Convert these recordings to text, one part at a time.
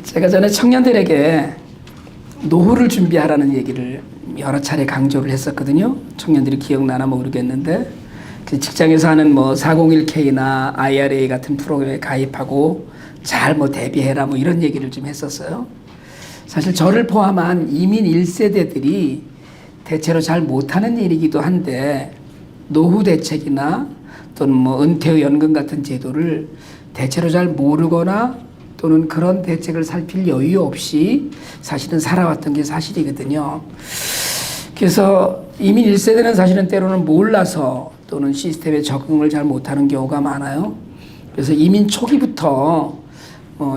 제가 전에 청년들에게 노후를 준비하라는 얘기를 여러 차례 강조를 했었거든요. 청년들이 기억나나 모르겠는데 그 직장에서 하는 401K나 IRA 같은 프로그램에 가입하고 잘 대비해라 이런 얘기를 좀 했었어요. 사실 저를 포함한 이민 1세대들이 대체로 잘 못하는 일이기도 한데 노후 대책이나 또는 은퇴 후 연금 같은 제도를 대체로 잘 모르거나 또는 그런 대책을 살필 여유 없이 사실은 살아왔던 게 사실이거든요. 그래서 이민 1세대는 사실은 때로는 몰라서 또는 시스템에 적응을 잘 못하는 경우가 많아요. 그래서 이민 초기부터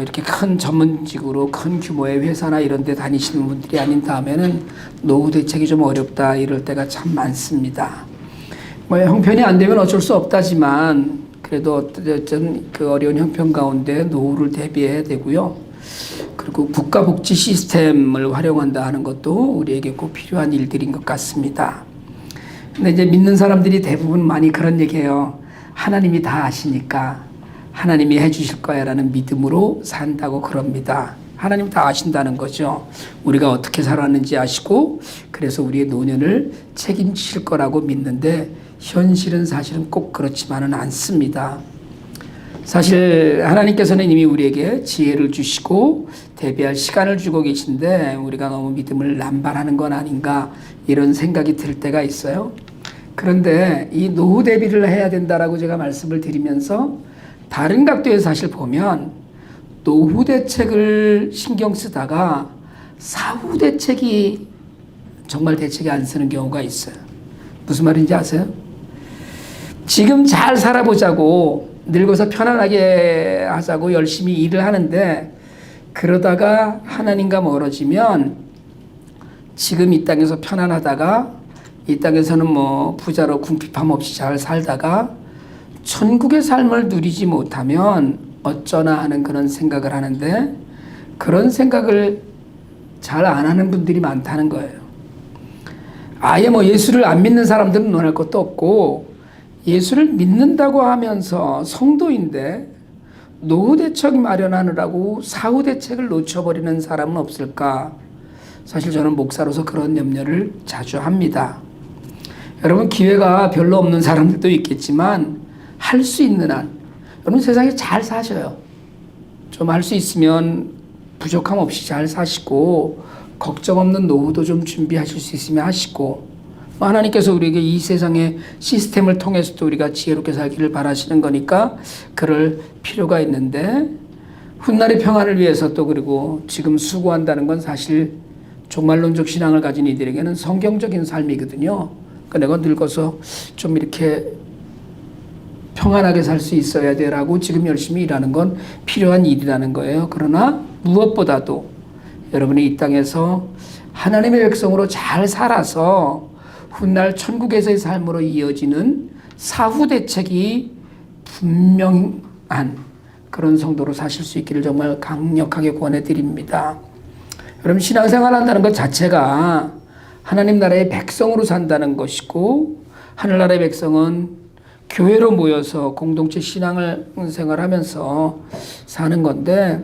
이렇게 큰 전문직으로 큰 규모의 회사나 이런 데 다니시는 분들이 아닌 다음에는 노후 대책이 좀 어렵다 이럴 때가 참 많습니다. 형편이 안 되면 어쩔 수 없다지만 그래도 어쨌든 그 어려운 형편 가운데 노후를 대비해야 되고요. 그리고 국가복지 시스템을 활용한다 하는 것도 우리에게 꼭 필요한 일들인 것 같습니다. 근데 이제 믿는 사람들이 대부분 많이 그런 얘기해요. 하나님이 다 아시니까 하나님이 해주실 거야 라는 믿음으로 산다고 그럽니다. 하나님 다 아신다는 거죠. 우리가 어떻게 살았는지 아시고 그래서 우리의 노년을 책임지실 거라고 믿는데 현실은 사실은 꼭 그렇지만은 않습니다. 사실 하나님께서는 이미 우리에게 지혜를 주시고 대비할 시간을 주고 계신데 우리가 너무 믿음을 남발하는 건 아닌가 이런 생각이 들 때가 있어요. 그런데 이 노후 대비를 해야 된다라고 제가 말씀을 드리면서 다른 각도에서 사실 보면 노후 대책을 신경 쓰다가 사후 대책이 정말 대책이 안 쓰는 경우가 있어요. 무슨 말인지 아세요? 지금 잘 살아보자고 늙어서 편안하게 하자고 열심히 일을 하는데 그러다가 하나님과 멀어지면 지금 이 땅에서 편안하다가 이 땅에서는 부자로 궁핍함 없이 잘 살다가 천국의 삶을 누리지 못하면 어쩌나 하는 그런 생각을 하는데 그런 생각을 잘 안 하는 분들이 많다는 거예요. 아예 예수를 안 믿는 사람들은 논할 것도 없고 예수를 믿는다고 하면서 성도인데 노후 대책 마련하느라고 사후 대책을 놓쳐버리는 사람은 없을까? 사실 저는 목사로서 그런 염려를 자주 합니다. 여러분 기회가 별로 없는 사람들도 있겠지만 할 수 있는 한 여러분 세상에 잘 사셔요. 좀 할 수 있으면 부족함 없이 잘 사시고 걱정 없는 노후도 좀 준비하실 수 있으면 하시고 하나님께서 우리에게 이 세상의 시스템을 통해서도 우리가 지혜롭게 살기를 바라시는 거니까 그럴 필요가 있는데 훗날의 평안을 위해서 또 그리고 지금 수고한다는 건 사실 종말론적 신앙을 가진 이들에게는 성경적인 삶이거든요. 그러니까 내가 늙어서 좀 이렇게 평안하게 살 수 있어야 돼라고 지금 열심히 일하는 건 필요한 일이라는 거예요. 그러나 무엇보다도 여러분이 이 땅에서 하나님의 백성으로 잘 살아서 훗날 천국에서의 삶으로 이어지는 사후 대책이 분명한 그런 성도로 사실 수 있기를 정말 강력하게 권해드립니다. 여러분 신앙생활 한다는 것 자체가 하나님 나라의 백성으로 산다는 것이고 하늘나라의 백성은 교회로 모여서 공동체 신앙을 생활하면서 사는 건데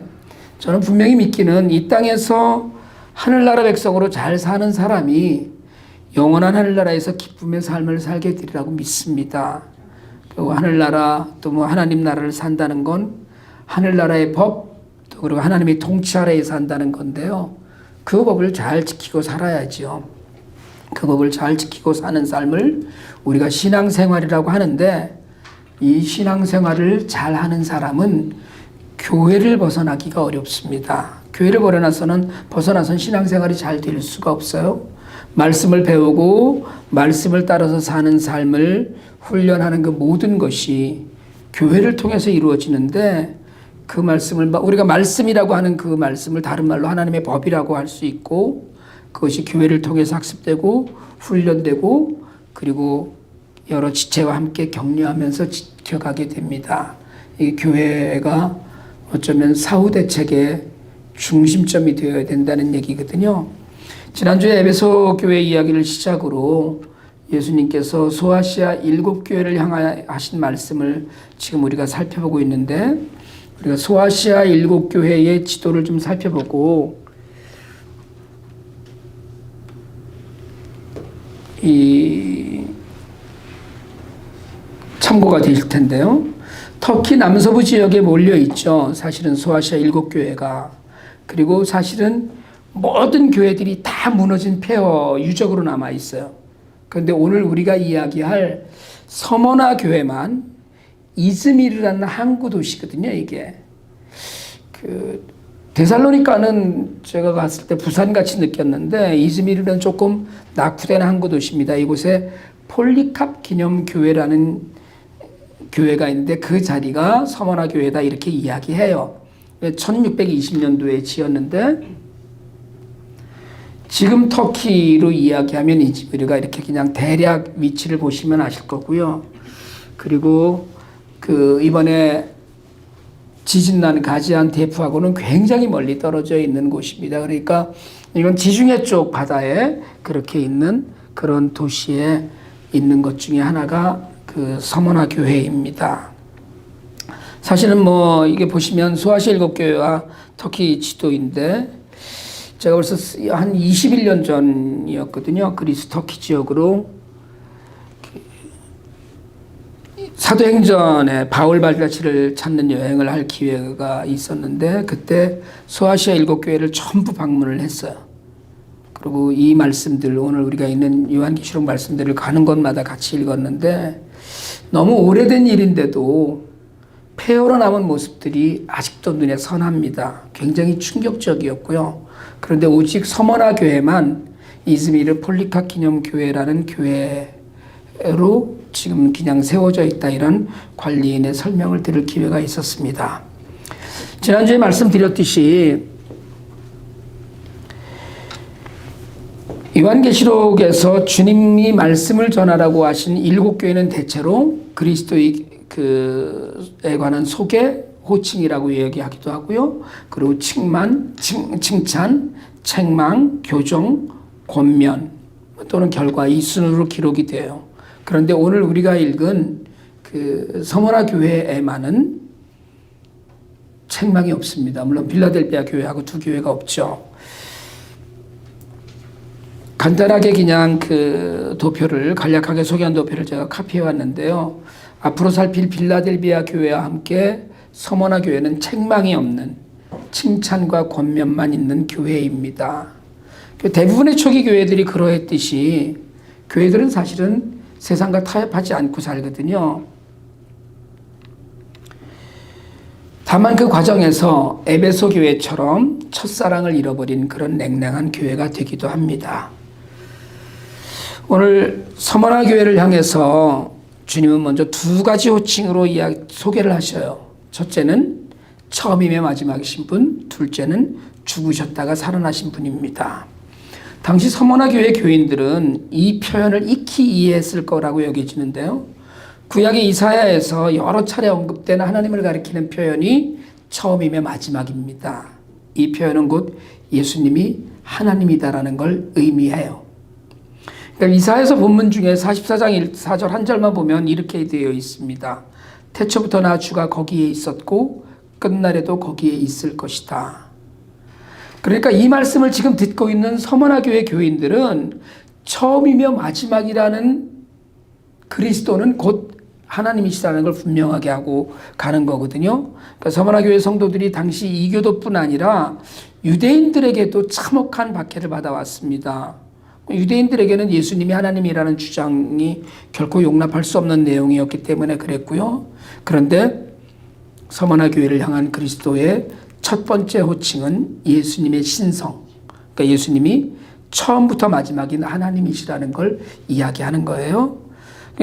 저는 분명히 믿기는 이 땅에서 하늘나라 백성으로 잘 사는 사람이 영원한 하늘나라에서 기쁨의 삶을 살게 되리라고 믿습니다. 그리고 하늘나라 또 하나님 나라를 산다는 건 하늘나라의 법 또 그리고 하나님의 통치 아래에 산다는 건데요. 그 법을 잘 지키고 살아야죠. 그 법을 잘 지키고 사는 삶을 우리가 신앙생활이라고 하는데 이 신앙생활을 잘 하는 사람은 교회를 벗어나기가 어렵습니다. 교회를 벗어나서는 신앙생활이 잘 될 수가 없어요. 말씀을 배우고 말씀을 따라서 사는 삶을 훈련하는 그 모든 것이 교회를 통해서 이루어지는데 그 말씀을 우리가 말씀이라고 하는 그 말씀을 다른 말로 하나님의 법이라고 할 수 있고 그것이 교회를 통해서 학습되고 훈련되고 그리고 여러 지체와 함께 격려하면서 지켜가게 됩니다. 이 교회가 어쩌면 사후 대책의 중심점이 되어야 된다는 얘기거든요. 지난주에 에베소 교회 이야기를 시작으로 예수님께서 소아시아 7교회를 향하신 말씀을 지금 우리가 살펴보고 있는데 우리가 소아시아 7교회의 지도를 좀 살펴보고 이 참고가 되실 텐데요. 터키 남서부 지역에 몰려 있죠. 사실은 소아시아 7교회가. 그리고 사실은 모든 교회들이 다 무너진 폐허 유적으로 남아 있어요. 그런데 오늘 우리가 이야기할 서머나 교회만 이즈미르라는 항구 도시거든요. 이게 데살로니가는 제가 갔을 때 부산같이 느꼈는데 이즈미르는 조금 낙후된 항구 도시입니다. 이곳에 폴리캅 기념교회라는 교회가 있는데 그 자리가 서머나 교회다 이렇게 이야기해요. 1620년도에 지었는데 지금 터키로 이야기하면 이즈미르가 이렇게 그냥 대략 위치를 보시면 아실 거고요. 그리고 이번에 지진난 가지안테프하고는 굉장히 멀리 떨어져 있는 곳입니다. 그러니까 이건 지중해 쪽 바다에 그렇게 있는 그런 도시에 있는 것 중에 하나가 서머나 교회입니다. 사실은 이게 보시면 소아시아 7교회와 터키 지도인데 제가 벌써 한 21년 전이었거든요. 그리스 터키 지역으로 사도행전에 바울 발자취를 찾는 여행을 할 기회가 있었는데 그때 소아시아 7교회를 전부 방문을 했어요. 그리고 이 말씀들 오늘 우리가 있는 요한계시록 말씀들을 가는 곳마다 같이 읽었는데 너무 오래된 일인데도 폐허로 남은 모습들이 아직도 눈에 선합니다. 굉장히 충격적이었고요. 그런데 오직 서머나 교회만 이즈미르 폴리캅 기념교회라는 교회로 지금 그냥 세워져 있다 이런 관리인의 설명을 들을 기회가 있었습니다. 지난주에 말씀드렸듯이 요한계시록에서 주님이 말씀을 전하라고 하신 7교회는 대체로 그리스도에 관한 소개, 호칭이라고 이야기하기도 하고요. 그리고 칭찬, 책망, 교정, 권면 또는 결과 이 순으로 기록이 돼요. 그런데 오늘 우리가 읽은 서머나 교회에만은 책망이 없습니다. 물론 빌라델비아 교회하고 두 교회가 없죠. 간단하게 그냥 도표를 간략하게 소개한 도표를 제가 카피해 왔는데요. 앞으로 살필 빌라델비아 교회와 함께 서머나 교회는 책망이 없는 칭찬과 권면만 있는 교회입니다. 대부분의 초기 교회들이 그러했듯이 교회들은 사실은 세상과 타협하지 않고 살거든요. 다만 그 과정에서 에베소 교회처럼 첫사랑을 잃어버린 그런 냉랭한 교회가 되기도 합니다. 오늘 서머나 교회를 향해서 주님은 먼저 두 가지 호칭으로 소개를 하셔요. 첫째는 처음이며 마지막이신 분, 둘째는 죽으셨다가 살아나신 분입니다. 당시 서머나 교회 교인들은 이 표현을 익히 이해했을 거라고 여겨지는데요. 구약의 이사야에서 여러 차례 언급된 하나님을 가리키는 표현이 처음이며 마지막입니다. 이 표현은 곧 예수님이 하나님이다라는 걸 의미해요. 그러니까 이사야서 본문 중에 44장 4절 한 절만 보면 이렇게 되어 있습니다. 태초부터 나 주가 거기에 있었고 끝날에도 거기에 있을 것이다. 그러니까 이 말씀을 지금 듣고 있는 서머나 교회 교인들은 처음이며 마지막이라는 그리스도는 곧 하나님이시라는 걸 분명하게 하고 가는 거거든요. 그러니까 서머나 교회 성도들이 당시 이교도뿐 아니라 유대인들에게도 참혹한 박해를 받아왔습니다. 유대인들에게는 예수님이 하나님이라는 주장이 결코 용납할 수 없는 내용이었기 때문에 그랬고요. 그런데 서머나 교회를 향한 그리스도의 첫 번째 호칭은 예수님의 신성, 그러니까 예수님이 처음부터 마지막인 하나님이시라는 걸 이야기하는 거예요.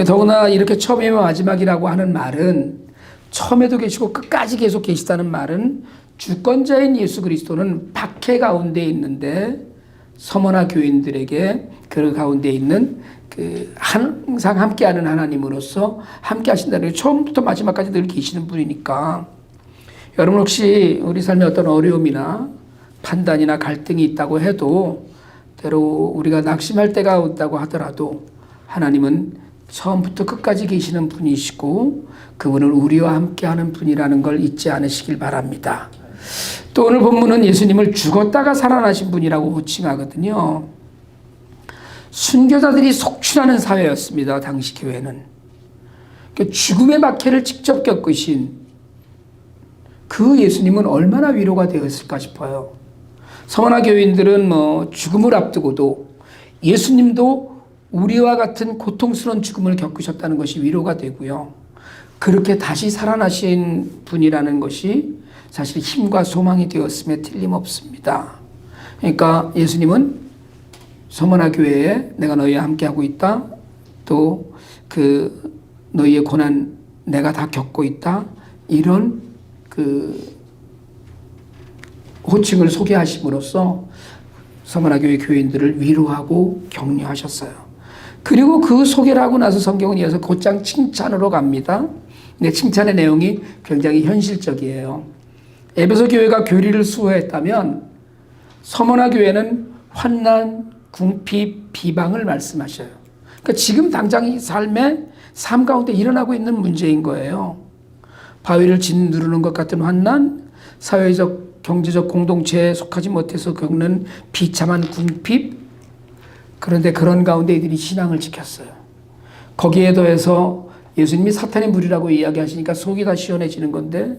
더구나 이렇게 처음이며 마지막이라고 하는 말은 처음에도 계시고 끝까지 계속 계시다는 말은 주권자인 예수 그리스도는 박해 가운데 있는데 서머나 교인들에게 그 가운데 있는 항상 함께하는 하나님으로서 함께 하신다는 게 처음부터 마지막까지 늘 계시는 분이니까 여러분 혹시 우리 삶에 어떤 어려움이나 판단이나 갈등이 있다고 해도 때로 우리가 낙심할 때가 온다고 하더라도 하나님은 처음부터 끝까지 계시는 분이시고 그분은 우리와 함께하는 분이라는 걸 잊지 않으시길 바랍니다. 또 오늘 본문은 예수님을 죽었다가 살아나신 분이라고 호칭하거든요. 순교자들이 속출하는 사회였습니다. 당시 교회는. 죽음의 박해를 직접 겪으신 그 예수님은 얼마나 위로가 되었을까 싶어요. 서머나 교인들은 죽음을 앞두고도 예수님도 우리와 같은 고통스러운 죽음을 겪으셨다는 것이 위로가 되고요. 그렇게 다시 살아나신 분이라는 것이 사실 힘과 소망이 되었음에 틀림없습니다. 그러니까 예수님은 서머나 교회에 내가 너희와 함께하고 있다. 또 너희의 고난 내가 다 겪고 있다. 이런 호칭을 소개하심으로써 서머나 교회 교인들을 위로하고 격려하셨어요. 그리고 그 소개를 하고 나서 성경은 이어서 곧장 칭찬으로 갑니다. 근데 칭찬의 내용이 굉장히 현실적이에요. 에베소 교회가 교리를 수호했다면 서머나 교회는 환난, 궁핍, 비방을 말씀하셔요. 그러니까 지금 당장 이 삶 가운데 일어나고 있는 문제인 거예요. 바위를 짓누르는 것 같은 환난, 사회적, 경제적 공동체에 속하지 못해서 겪는 비참한 궁핍. 그런데 그런 가운데 이들이 신앙을 지켰어요. 거기에 더해서 예수님이 사탄의 무리라고 이야기하시니까 속이 다 시원해지는 건데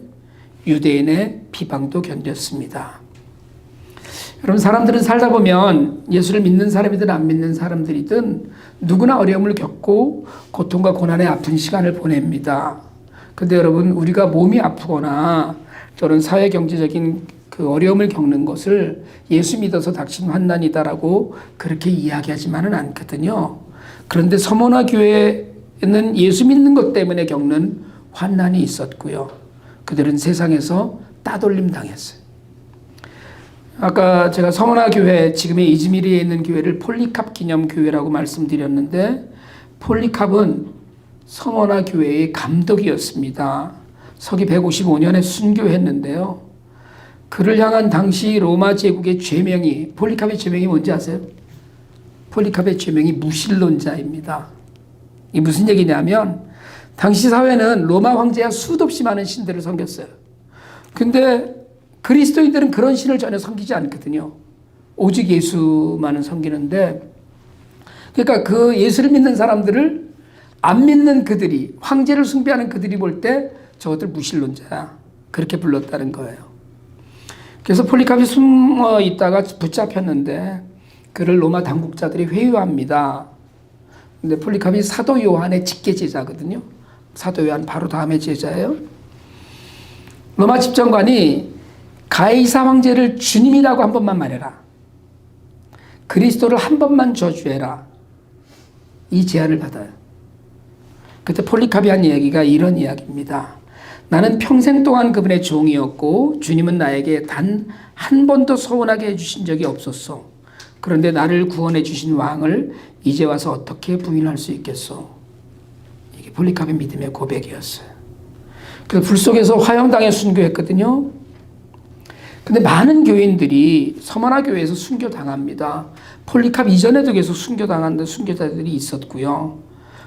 유대인의 비방도 견뎠습니다. 여러분, 사람들은 살다 보면 예수를 믿는 사람이든 안 믿는 사람들이든 누구나 어려움을 겪고 고통과 고난의 아픈 시간을 보냅니다. 근데 여러분, 우리가 몸이 아프거나 저런 사회 경제적인 그 어려움을 겪는 것을 예수 믿어서 닥친 환난이다라고 그렇게 이야기하지만은 않거든요. 그런데 서머나 교회는 예수 믿는 것 때문에 겪는 환난이 있었고요. 그들은 세상에서 따돌림 당했어요. 아까 제가 서머나 교회, 지금의 이즈미리에 있는 교회를 폴리캅 기념교회라고 말씀드렸는데, 폴리캅은 서머나 교회의 감독이었습니다. 서기 155년에 순교했는데요. 그를 향한 당시 로마 제국의 죄명이, 폴리캅의 죄명이 뭔지 아세요? 폴리캅의 죄명이 무신론자입니다. 이게 무슨 얘기냐면 당시 사회는 로마 황제가 수도 없이 많은 신들을 섬겼어요. 근데 그리스도인들은 그런 신을 전혀 섬기지 않거든요. 오직 예수만을 섬기는데, 그러니까 그 예수를 믿는 사람들을 안 믿는 그들이, 황제를 숭배하는 그들이 볼 때 저것들 무신론자야, 그렇게 불렀다는 거예요. 그래서 폴리캅이 숨어 있다가 붙잡혔는데 그를 로마 당국자들이 회유합니다. 근데 폴리캅이 사도 요한의 직계 제자거든요. 사도 요한 바로 다음에 제자예요. 로마 집정관이 가이사 황제를 주님이라고 한 번만 말해라, 그리스도를 한 번만 저주해라, 이 제안을 받아요. 그때 폴리캅이 한 이야기가 이런 이야기입니다. 나는 평생 동안 그분의 종이었고 주님은 나에게 단 한 번도 서운하게 해주신 적이 없었어. 그런데 나를 구원해 주신 왕을 이제 와서 어떻게 부인할 수 있겠어? 이게 폴리캅의 믿음의 고백이었어요. 그 불 속에서 화형당해 순교했거든요. 근데 많은 교인들이 서머나 교회에서 순교당합니다. 폴리캅 이전에도 계속 순교당한 순교자들이 있었고요.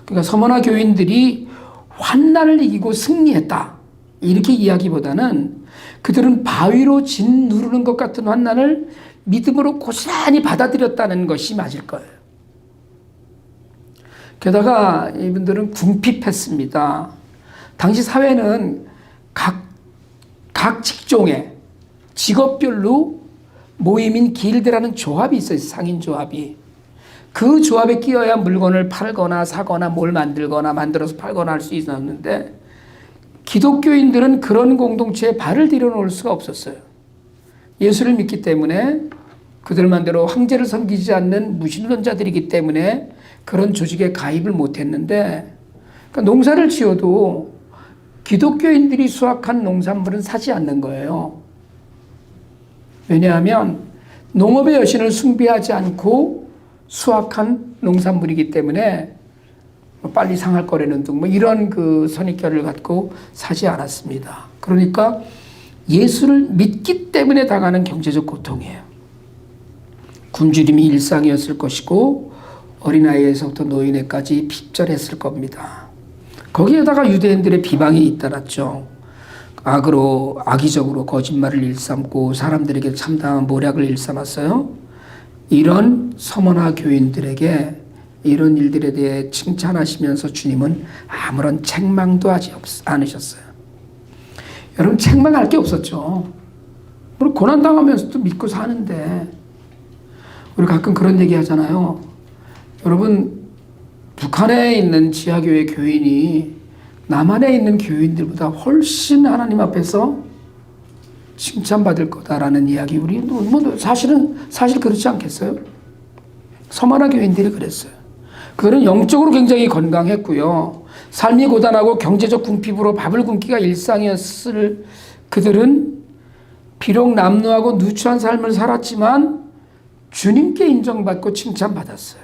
그러니까 서머나 교인들이 환난을 이기고 승리했다, 이렇게 이야기보다는 그들은 바위로 짓누르는 것 같은 환난을 믿음으로 고스란히 받아들였다는 것이 맞을 거예요. 게다가 이분들은 궁핍했습니다. 당시 사회는 각 직종에 직업별로 모임인 길드라는 조합이 있어요. 상인조합이. 그 조합에 끼어야 물건을 팔거나 사거나 뭘 만들거나 만들어서 팔거나 할 수 있었는데, 기독교인들은 그런 공동체에 발을 들여놓을 수가 없었어요. 예수를 믿기 때문에, 그들만대로 황제를 섬기지 않는 무신론자들이기 때문에 그런 조직에 가입을 못했는데, 그러니까 농사를 지어도 기독교인들이 수확한 농산물은 사지 않는 거예요. 왜냐하면 농업의 여신을 숭배하지 않고 수확한 농산물이기 때문에 빨리 상할 거라는 등 이런 그 선입견을 갖고 사지 않았습니다. 그러니까 예수를 믿기 때문에 당하는 경제적 고통이에요. 굶주림이 일상이었을 것이고 어린아이에서부터 노인에까지 핍절했을 겁니다. 거기에다가 유대인들의 비방이 잇따랐죠. 악으로 악의적으로 거짓말을 일삼고 사람들에게 참담한 모략을 일삼았어요. 이런 서머나 교인들에게 이런 일들에 대해 칭찬하시면서 주님은 아무런 책망도 하지 않으셨어요. 여러분, 책망할 게 없었죠. 우리 고난당하면서도 믿고 사는데, 우리 가끔 그런 얘기 하잖아요. 여러분, 북한에 있는 지하교회 교인이 남한에 있는 교인들보다 훨씬 하나님 앞에서 칭찬받을 거다라는 이야기, 우리 사실 그렇지 않겠어요? 서머나 교인들이 그랬어요. 그들은 영적으로 굉장히 건강했고요. 삶이 고단하고 경제적 궁핍으로 밥을 굶기가 일상이었을 그들은 비록 남루하고 누추한 삶을 살았지만 주님께 인정받고 칭찬받았어요.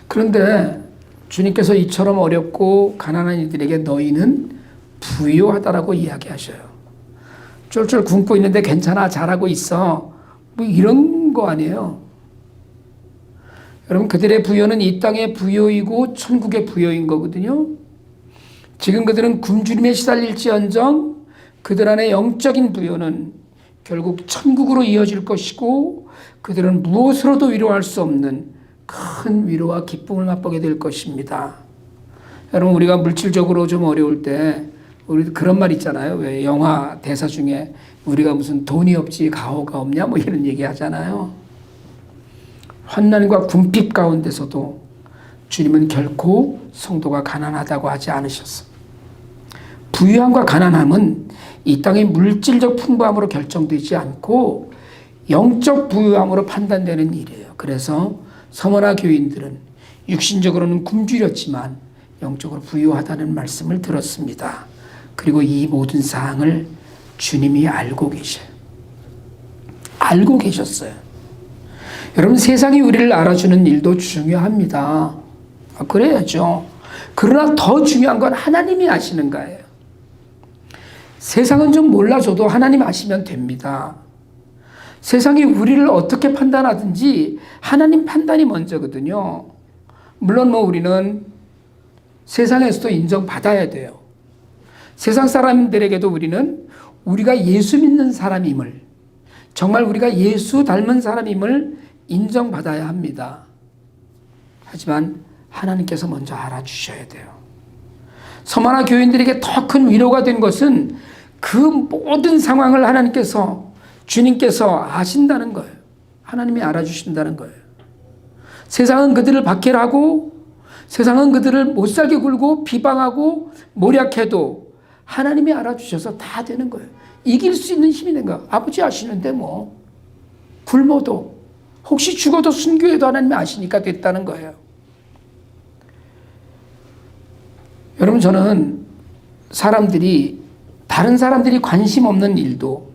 그런데 주님께서 이처럼 어렵고 가난한 이들에게 너희는 부유하다라고 이야기하셔요. 쫄쫄 굶고 있는데 괜찮아, 잘하고 있어, 뭐 이런 거 아니에요. 여러분, 그들의 부여는 이 땅의 부여이고 천국의 부여인 거거든요. 지금 그들은 굶주림에 시달릴지언정 그들 안에 영적인 부여는 결국 천국으로 이어질 것이고, 그들은 무엇으로도 위로할 수 없는 큰 위로와 기쁨을 맛보게 될 것입니다. 여러분, 우리가 물질적으로 좀 어려울 때 우리 그런 말 있잖아요. 왜 영화 대사 중에 우리가 무슨 돈이 없지 가오가 없냐 뭐 이런 얘기 하잖아요. 환난과 궁핍 가운데서도 주님은 결코 성도가 가난하다고 하지 않으셨어. 부유함과 가난함은 이 땅의 물질적 풍부함으로 결정되지 않고 영적 부유함으로 판단되는 일이에요. 그래서 서머나 교인들은 육신적으로는 굶주렸지만 영적으로 부유하다는 말씀을 들었습니다. 그리고 이 모든 사항을 주님이 알고 계셔요. 알고 계셨어요. 여러분, 세상이 우리를 알아주는 일도 중요합니다. 그래야죠. 그러나 더 중요한 건 하나님이 아시는 거예요. 세상은 좀 몰라줘도 하나님 아시면 됩니다. 세상이 우리를 어떻게 판단하든지 하나님 판단이 먼저거든요. 물론 우리는 세상에서도 인정받아야 돼요. 세상 사람들에게도 우리는 우리가 예수 믿는 사람임을, 정말 우리가 예수 닮은 사람임을 인정받아야 합니다. 하지만 하나님께서 먼저 알아주셔야 돼요. 서머나 교인들에게 더 큰 위로가 된 것은 그 모든 상황을 하나님께서, 주님께서 아신다는 거예요. 하나님이 알아주신다는 거예요. 세상은 그들을 박해하고, 세상은 그들을 못살게 굴고 비방하고 모략해도 하나님이 알아주셔서 다 되는 거예요. 이길 수 있는 힘이 된 거예요. 아버지 아시는데 뭐 굶어도, 혹시 죽어도 순교해도 하나님이 아시니까 됐다는 거예요. 여러분, 저는 다른 사람들이 관심 없는 일도,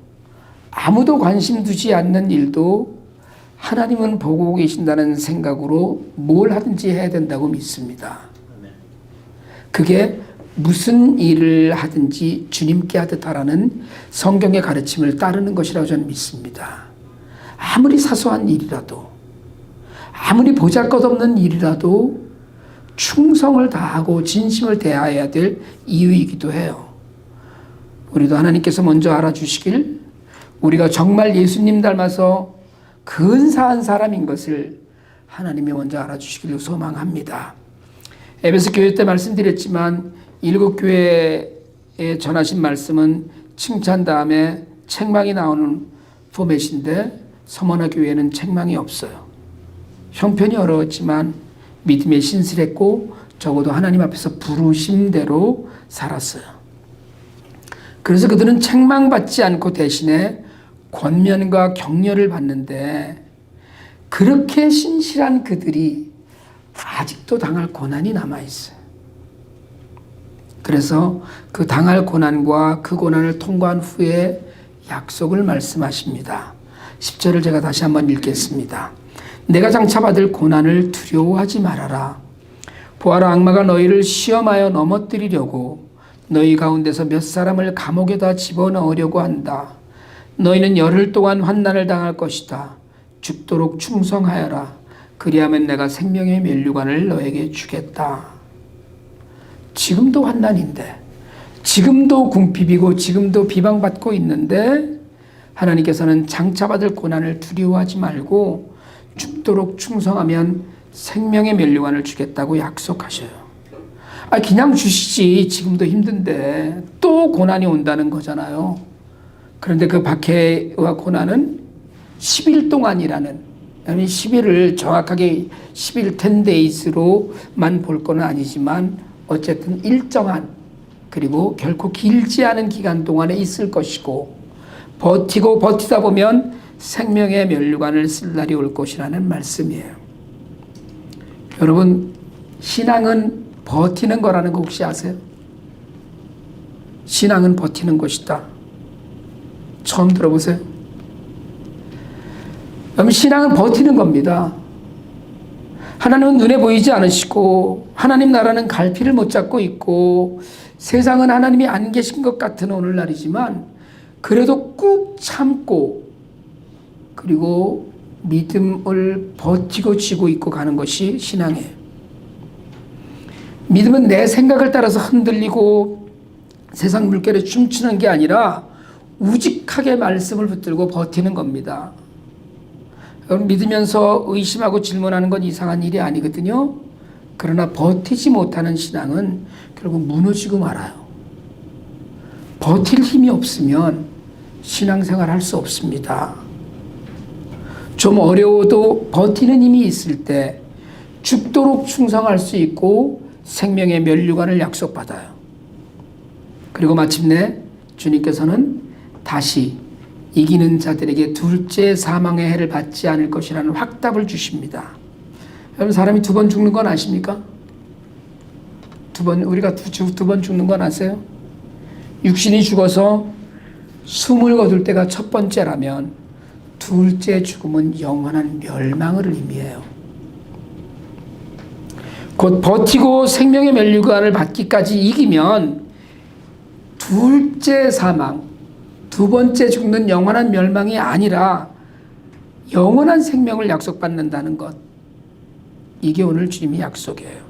아무도 관심 두지 않는 일도 하나님은 보고 계신다는 생각으로 뭘 하든지 해야 된다고 믿습니다. 그게 무슨 일을 하든지 주님께 하듯 하라는 성경의 가르침을 따르는 것이라고 저는 믿습니다. 아무리 사소한 일이라도, 아무리 보잘것없는 일이라도 충성을 다하고 진심을 다해야 될 이유이기도 해요. 우리도 하나님께서 먼저 알아주시길, 우리가 정말 예수님 닮아서 근사한 사람인 것을 하나님이 먼저 알아주시기를 소망합니다. 에베소 교회 때 말씀드렸지만 7교회에 전하신 말씀은 칭찬 다음에 책망이 나오는 포맷인데, 서머나 교회는 책망이 없어요. 형편이 어려웠지만 믿음에 신실했고 적어도 하나님 앞에서 부르심대로 살았어요. 그래서 그들은 책망받지 않고 대신에 권면과 격려를 받는데, 그렇게 신실한 그들이 아직도 당할 고난이 남아있어요. 그래서 그 당할 고난과 그 고난을 통과한 후에 약속을 말씀하십니다. 10절을 제가 다시 한번 읽겠습니다. 내가 장차 받을 고난을 두려워하지 말아라. 보아라, 악마가 너희를 시험하여 넘어뜨리려고 너희 가운데서 몇 사람을 감옥에다 집어넣으려고 한다. 너희는 열흘 동안 환난을 당할 것이다. 죽도록 충성하여라. 그리하면 내가 생명의 면류관을 너에게 주겠다. 지금도 환난인데, 지금도 궁핍이고 지금도 비방받고 있는데 하나님께서는 장차 받을 고난을 두려워하지 말고 죽도록 충성하면 생명의 면류관을 주겠다고 약속하셔요. 그냥 주시지, 지금도 힘든데 또 고난이 온다는 거잖아요. 그런데 그 박해와 고난은 10일 동안이라는, 10일을 정확하게 10일 10days로만 볼 건 아니지만 어쨌든 일정한, 그리고 결코 길지 않은 기간 동안에 있을 것이고, 버티고 버티다 보면 생명의 면류관을 쓸 날이 올 것이라는 말씀이에요. 여러분, 신앙은 버티는 거라는 거 혹시 아세요? 신앙은 버티는 것이다. 처음 들어보세요? 그럼 신앙은 버티는 겁니다. 하나님은 눈에 보이지 않으시고 하나님 나라는 갈피를 못 잡고 있고 세상은 하나님이 안 계신 것 같은 오늘날이지만 그래도 꾹 참고 그리고 믿음을 버티고 지고 있고 가는 것이 신앙이에요. 믿음은 내 생각을 따라서 흔들리고 세상 물결에 춤추는 게 아니라 우직하게 말씀을 붙들고 버티는 겁니다. 여러분, 믿으면서 의심하고 질문하는 건 이상한 일이 아니거든요. 그러나 버티지 못하는 신앙은 결국 무너지고 말아요. 버틸 힘이 없으면 신앙생활 할 수 없습니다. 좀 어려워도 버티는 힘이 있을 때 죽도록 충성할 수 있고 생명의 면류관을 약속받아요. 그리고 마침내 주님께서는 다시 이기는 자들에게 둘째 사망의 해를 받지 않을 것이라는 확답을 주십니다. 여러분, 사람이 2번 죽는 건 아십니까? 우리가 두 번 죽는 건 아세요? 육신이 죽어서 숨을 거둘 때가 첫 번째라면 둘째 죽음은 영원한 멸망을 의미해요. 곧 버티고 생명의 면류관을 받기까지 이기면 둘째 사망, 2번째 죽는 영원한 멸망이 아니라 영원한 생명을 약속받는다는 것. 이게 오늘 주님의 약속이에요.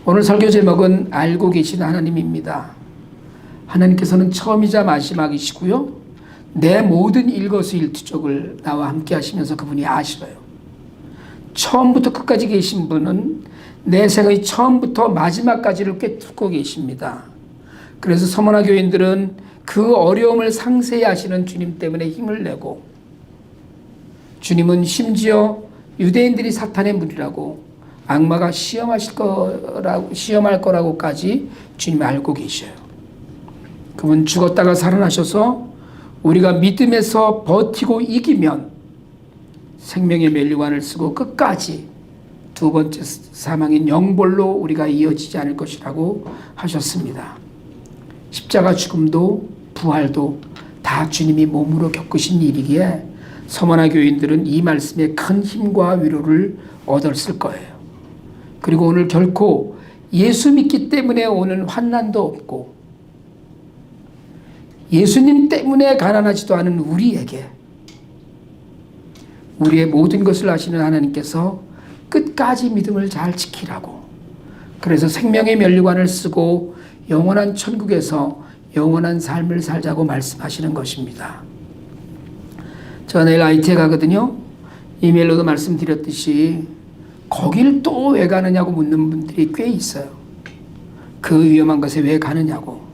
오늘 설교 제목은 알고 계신 하나님입니다. 하나님께서는 처음이자 마지막이시고요. 내 모든 일거수일투족을 나와 함께 하시면서 그분이 아셔요. 처음부터 끝까지 계신 분은 내 생의 처음부터 마지막까지를 꿰뚫고 계십니다. 그래서 서머나 교인들은 그 어려움을 상세히 아시는 주님 때문에 힘을 내고, 주님은 심지어 유대인들이 사탄의 무리라고 악마가 시험할 거라고까지 주님이 알고 계셔요. 그분 죽었다가 살아나셔서 우리가 믿음에서 버티고 이기면 생명의 면류관을 쓰고 끝까지 2번째 사망인 영벌로 우리가 이어지지 않을 것이라고 하셨습니다. 십자가 죽음도 부활도 다 주님이 몸으로 겪으신 일이기에 서머나 교인들은 이 말씀에 큰 힘과 위로를 얻었을 거예요. 그리고 오늘 결코 예수 믿기 때문에 오는 환난도 없고 예수님 때문에 가난하지도 않은 우리에게 우리의 모든 것을 아시는 하나님께서 끝까지 믿음을 잘 지키라고, 그래서 생명의 면류관을 쓰고 영원한 천국에서 영원한 삶을 살자고 말씀하시는 것입니다. 저 내일 IT에 가거든요. 이메일로도 말씀드렸듯이 거길 또 왜 가느냐고 묻는 분들이 꽤 있어요. 그 위험한 곳에 왜 가느냐고.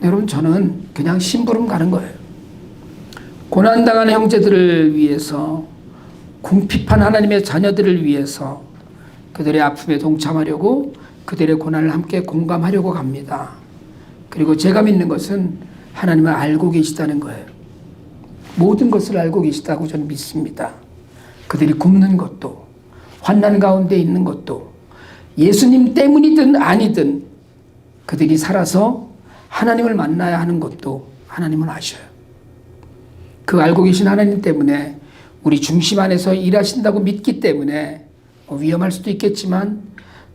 여러분, 저는 그냥 심부름 가는 거예요. 고난당하는 형제들을 위해서, 궁핍한 하나님의 자녀들을 위해서 그들의 아픔에 동참하려고, 그들의 고난을 함께 공감하려고 갑니다. 그리고 제가 믿는 것은 하나님을 알고 계시다는 거예요. 모든 것을 알고 계시다고 저는 믿습니다. 그들이 굶는 것도, 환난 가운데 있는 것도, 예수님 때문이든 아니든 그들이 살아서 하나님을 만나야 하는 것도 하나님은 아셔요. 그 알고 계신 하나님 때문에 우리 중심 안에서 일하신다고 믿기 때문에 위험할 수도 있겠지만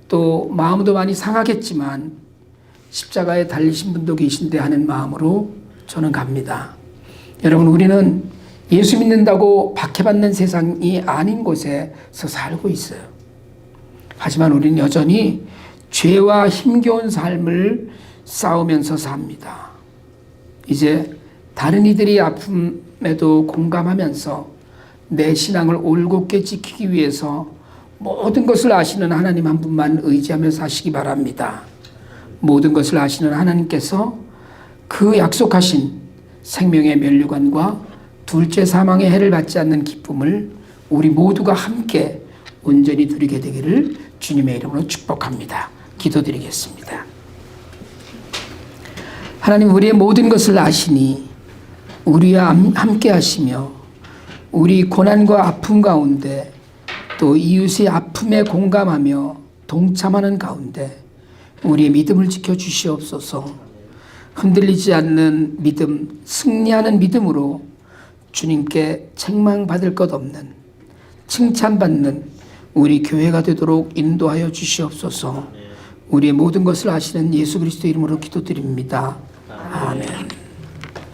또 마음도 많이 상하겠지만 십자가에 달리신 분도 계신데 하는 마음으로 저는 갑니다. 여러분, 우리는 예수 믿는다고 박해받는 세상이 아닌 곳에서 살고 있어요. 하지만 우리는 여전히 죄와 힘겨운 삶을 싸우면서 삽니다. 이제 다른 이들이 아픔에도 공감하면서 내 신앙을 올곧게 지키기 위해서 모든 것을 아시는 하나님 한 분만 의지하며 사시기 바랍니다. 모든 것을 아시는 하나님께서 그 약속하신 생명의 면류관과 둘째 사망의 해를 받지 않는 기쁨을 우리 모두가 함께 온전히 누리게 되기를 주님의 이름으로 축복합니다. 기도드리겠습니다. 하나님, 우리의 모든 것을 아시니 우리와 함께 하시며 우리 고난과 아픔 가운데 또 이웃의 아픔에 공감하며 동참하는 가운데 우리의 믿음을 지켜주시옵소서. 흔들리지 않는 믿음, 승리하는 믿음으로 주님께 책망받을 것 없는, 칭찬받는 우리 교회가 되도록 인도하여 주시옵소서. 우리의 모든 것을 아시는 예수 그리스도 이름으로 기도드립니다. 아멘.